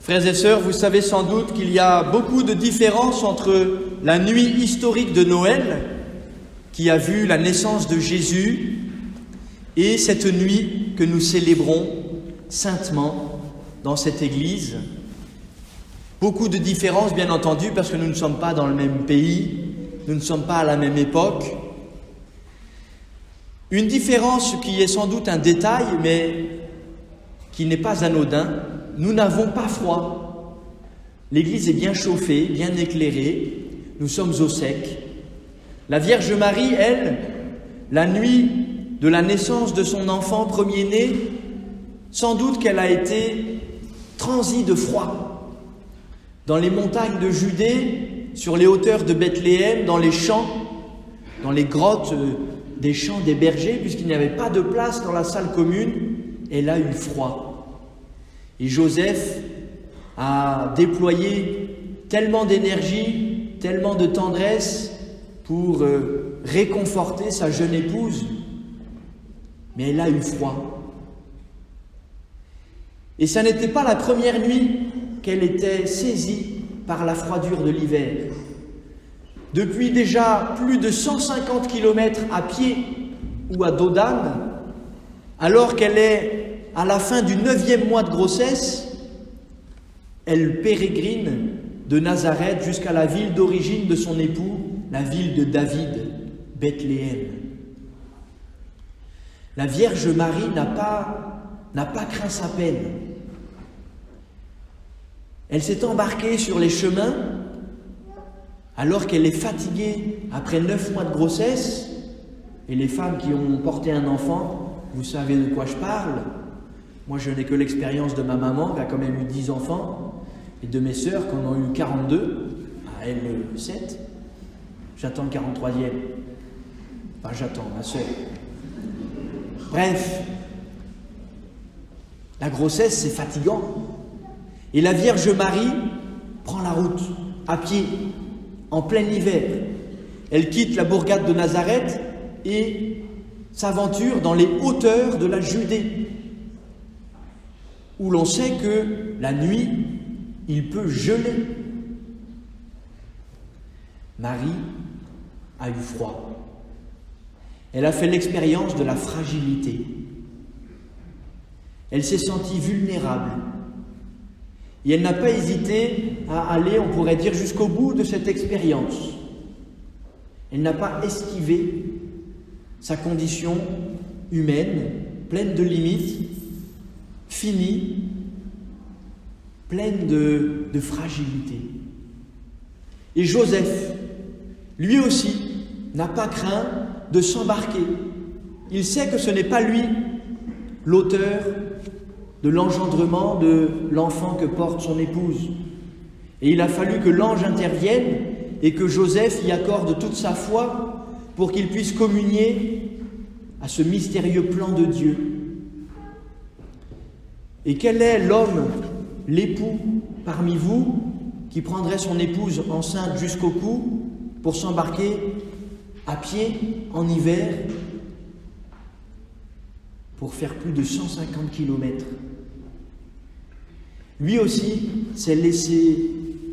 Frères et sœurs, vous savez sans doute qu'il y a beaucoup de différences entre la nuit historique de Noël, qui a vu la naissance de Jésus, et cette nuit que nous célébrons saintement dans cette église. Beaucoup de différences, bien entendu, parce que nous ne sommes pas dans le même pays, nous ne sommes pas à la même époque. Une différence qui est sans doute un détail, mais qui n'est pas anodin, nous n'avons pas froid. L'église est bien chauffée, bien éclairée, nous sommes au sec. La Vierge Marie, elle, la nuit de la naissance de son enfant premier-né, sans doute qu'elle a été transie de froid. Dans les montagnes de Judée, sur les hauteurs de Bethléem, dans les champs, dans les grottes des champs des bergers, puisqu'il n'y avait pas de place dans la salle commune, elle a eu froid. Et Joseph a déployé tellement d'énergie, tellement de tendresse pour réconforter sa jeune épouse, mais elle a eu froid. Et ça n'était pas la première nuit qu'elle était saisie par la froidure de l'hiver. Depuis déjà plus de 150 km à pied ou à dos d'âne, alors qu'elle est à la fin du 9e mois de grossesse, elle pérégrine de Nazareth jusqu'à la ville d'origine de son époux, la ville de David, Bethléem. La Vierge Marie n'a pas craint sa peine. Elle s'est embarquée sur les chemins alors qu'elle est fatiguée après 9 mois de grossesse. Et les femmes qui ont porté un enfant, vous savez de quoi je parle. Moi, je n'ai que l'expérience de ma maman, qui a quand même eu 10 enfants, et de mes sœurs, qui en ont eu 42, à elle 7. J'attends le 43e. Enfin, j'attends, ma sœur. Bref, la grossesse, c'est fatigant. Et la Vierge Marie prend la route, à pied, en plein hiver. Elle quitte la bourgade de Nazareth et s'aventure dans les hauteurs de la Judée, où l'on sait que la nuit, il peut geler. Marie a eu froid. Elle a fait l'expérience de la fragilité. Elle s'est sentie vulnérable. Et elle n'a pas hésité à aller, on pourrait dire, jusqu'au bout de cette expérience. Elle n'a pas esquivé sa condition humaine, pleine de limites, finie, pleine de fragilité. Et Joseph, lui aussi, n'a pas craint de s'embarquer. Il sait que ce n'est pas lui l'auteur de l'engendrement de l'enfant que porte son épouse. Et il a fallu que l'ange intervienne et que Joseph y accorde toute sa foi pour qu'il puisse communier à ce mystérieux plan de Dieu. Et quel est l'homme, l'époux parmi vous, qui prendrait son épouse enceinte jusqu'au cou pour s'embarquer à pied en hiver pour faire plus de 150 km. Lui aussi s'est laissé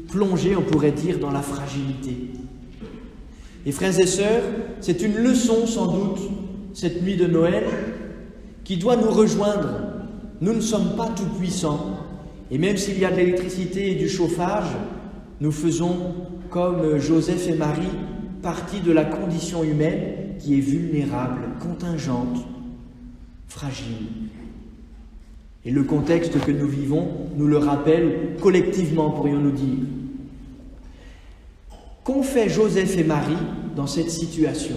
plonger, on pourrait dire, dans la fragilité. Et frères et sœurs, c'est une leçon sans doute, cette nuit de Noël, qui doit nous rejoindre. Nous ne sommes pas tout puissants, et même s'il y a de l'électricité et du chauffage, nous faisons, comme Joseph et Marie, partie de la condition humaine qui est vulnérable, contingente, fragile. Et le contexte que nous vivons nous le rappelle collectivement, pourrions-nous dire. Qu'ont fait Joseph et Marie dans cette situation?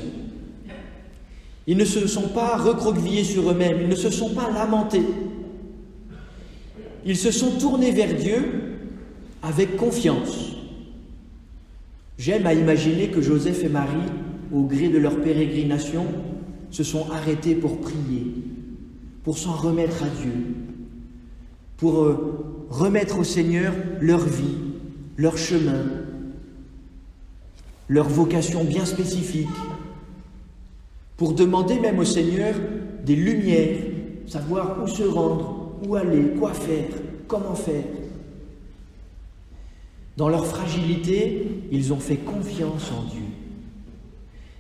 Ils ne se sont pas recroquevillés sur eux-mêmes, ils ne se sont pas lamentés. Ils se sont tournés vers Dieu avec confiance. J'aime à imaginer que Joseph et Marie, au gré de leur pérégrination, se sont arrêtés pour prier, pour s'en remettre à Dieu, pour remettre au Seigneur leur vie, leur chemin, leur vocation bien spécifique, pour demander même au Seigneur des lumières, savoir où se rendre, où aller, quoi faire, comment faire. Dans leur fragilité, ils ont fait confiance en Dieu.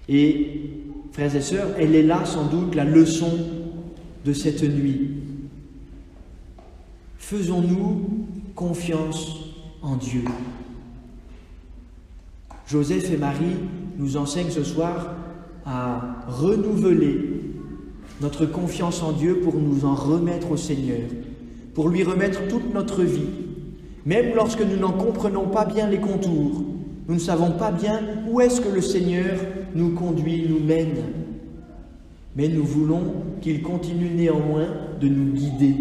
Et, frères et sœurs, elle est là sans doute la leçon de cette nuit. Faisons-nous confiance en Dieu. Joseph et Marie nous enseignent ce soir à renouveler notre confiance en Dieu pour nous en remettre au Seigneur, pour lui remettre toute notre vie, même lorsque nous n'en comprenons pas bien les contours, nous ne savons pas bien où est-ce que le Seigneur nous conduit, nous mène. Mais nous voulons qu'il continue néanmoins de nous guider.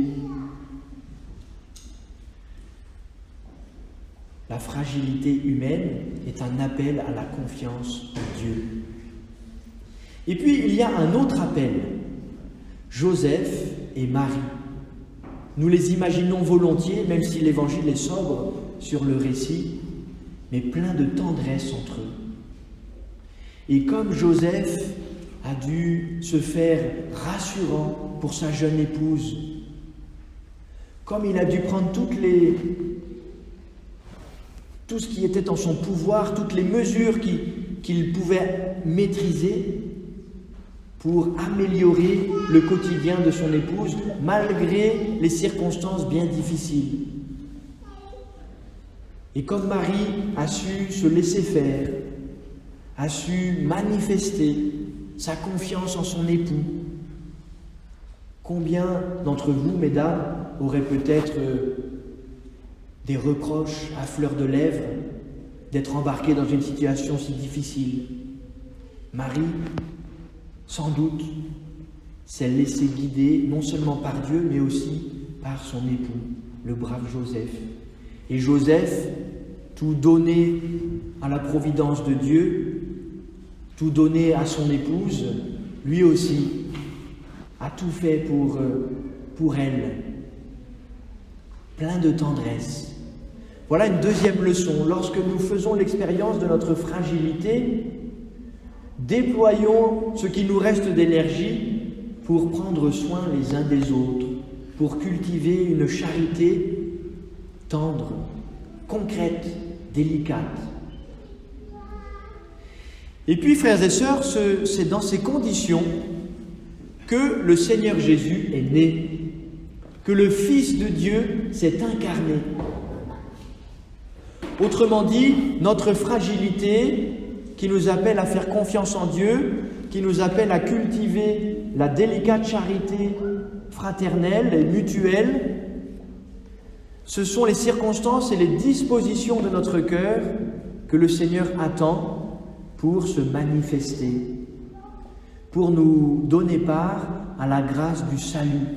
La fragilité humaine est un appel à la confiance en Dieu. Et puis il y a un autre appel, Joseph et Marie. Nous les imaginons volontiers, même si l'Évangile est sobre sur le récit, mais plein de tendresse entre eux. Et comme Joseph a dû se faire rassurant pour sa jeune épouse, comme il a dû prendre tout ce qui était en son pouvoir, toutes les mesures qu'il pouvait maîtriser pour améliorer le quotidien de son épouse, malgré les circonstances bien difficiles. Et comme Marie a su se laisser faire, a su manifester sa confiance en son époux, combien d'entre vous, mesdames, auraient peut-être des reproches à fleur de lèvres d'être embarquées dans une situation si difficile? Marie, sans doute, s'est laissée guider non seulement par Dieu, mais aussi par son époux, le brave Joseph. Et Joseph, tout donné à la providence de Dieu, tout donné à son épouse, lui aussi a tout fait pour elle, plein de tendresse. Voilà une deuxième leçon. Lorsque nous faisons l'expérience de notre fragilité, déployons ce qui nous reste d'énergie pour prendre soin les uns des autres, pour cultiver une charité tendre, concrète, délicate. Et puis, frères et sœurs, c'est dans ces conditions que le Seigneur Jésus est né, que le Fils de Dieu s'est incarné. Autrement dit, notre fragilité qui nous appelle à faire confiance en Dieu, qui nous appelle à cultiver la délicate charité fraternelle et mutuelle, ce sont les circonstances et les dispositions de notre cœur que le Seigneur attend pour se manifester, pour nous donner part à la grâce du salut.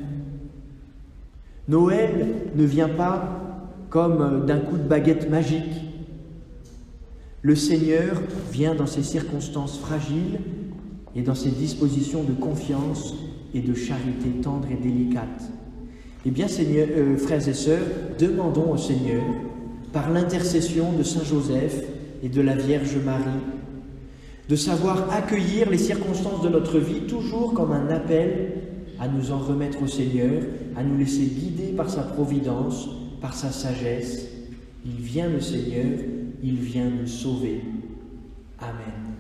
Noël ne vient pas comme d'un coup de baguette magique. Le Seigneur vient dans ces circonstances fragiles et dans ces dispositions de confiance et de charité tendre et délicate. Eh bien, Seigneur, frères et sœurs, demandons au Seigneur, par l'intercession de Saint Joseph et de la Vierge Marie, de savoir accueillir les circonstances de notre vie toujours comme un appel à nous en remettre au Seigneur, à nous laisser guider par sa providence, par sa sagesse. Il vient le Seigneur, il vient nous sauver. Amen.